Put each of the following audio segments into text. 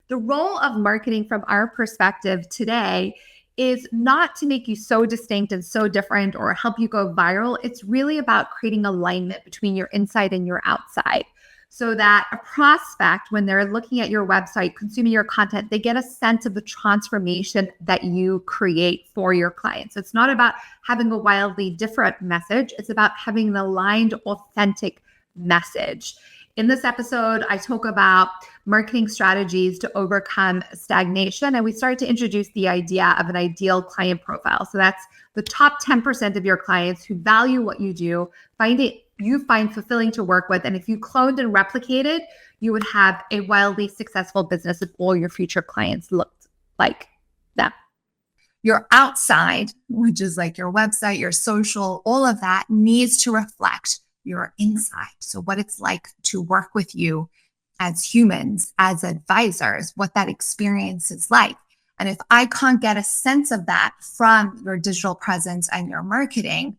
the role of marketing from our perspective today is not to make you so distinct and so different or help you go viral. It's really about creating alignment between your inside and your outside, so that a prospect, when they're looking at your website, consuming your content, they get a sense of the transformation that you create for your clients. It's not about having a wildly different message. It's about having an aligned, authentic message. In this episode, I talk about marketing strategies to overcome stagnation, and we started to introduce the idea of an ideal client profile. So that's the top 10% of your clients who value what you do, you find fulfilling to work with. And if you cloned and replicated, you would have a wildly successful business if all your future clients looked like them. Your outside, which is like your website, your social, all of that needs to reflect your inside. So what it's like to work with you as humans, as advisors, what that experience is like. And if I can't get a sense of that from your digital presence and your marketing,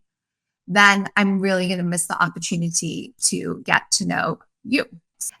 then I'm really going to miss the opportunity to get to know you.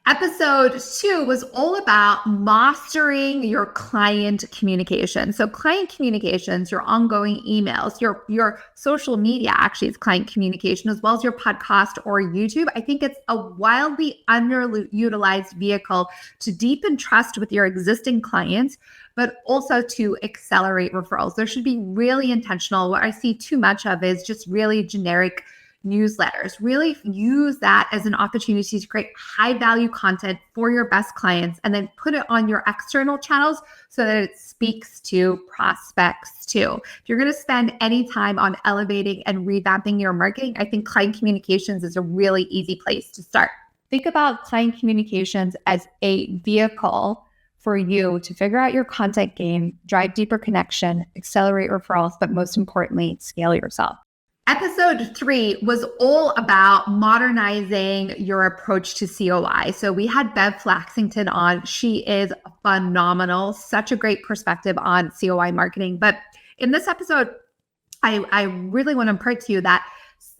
Episode 2 was all about mastering your client communication. So client communications, your ongoing emails, your social media actually is client communication, as well as your podcast or YouTube. I think it's a wildly underutilized vehicle to deepen trust with your existing clients, but also to accelerate referrals. There should be really intentional. What I see too much of is just really generic newsletters. Really use that as an opportunity to create high value content for your best clients, and then put it on your external channels so that it speaks to prospects too. If you're going to spend any time on elevating and revamping your marketing, I think client communications is a really easy place to start. Think about client communications as a vehicle for you to figure out your content game, drive deeper connection, accelerate referrals, but most importantly, scale yourself. Episode 3 was all about modernizing your approach to COI. So we had Bev Flaxington on. She is phenomenal, such a great perspective on COI marketing. But in this episode, I really want to impart to you that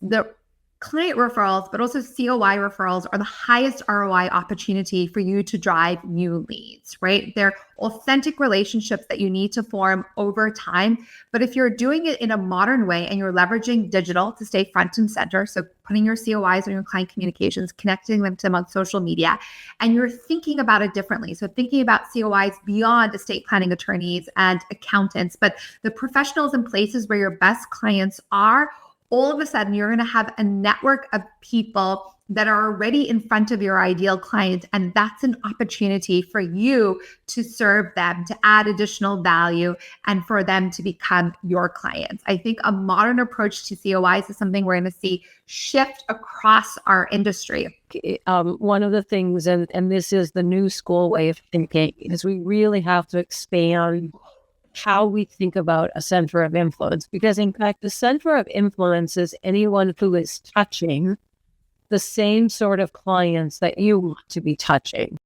the client referrals, but also COI referrals, are the highest ROI opportunity for you to drive new leads, right? They're authentic relationships that you need to form over time. But if you're doing it in a modern way and you're leveraging digital to stay front and center, so putting your COIs on your client communications, connecting them to them on social media, and you're thinking about it differently. So thinking about COIs beyond estate planning attorneys and accountants, but the professionals and places where your best clients are, all of a sudden, you're going to have a network of people that are already in front of your ideal client. And that's an opportunity for you to serve them, to add additional value, and for them to become your clients. I think a modern approach to COIs is something we're going to see shift across our industry. One of the things, and this is the new school way of thinking, is we really have to expand how we think about a center of influence, because in fact, the center of influence is anyone who is touching the same sort of clients that you want to be touching.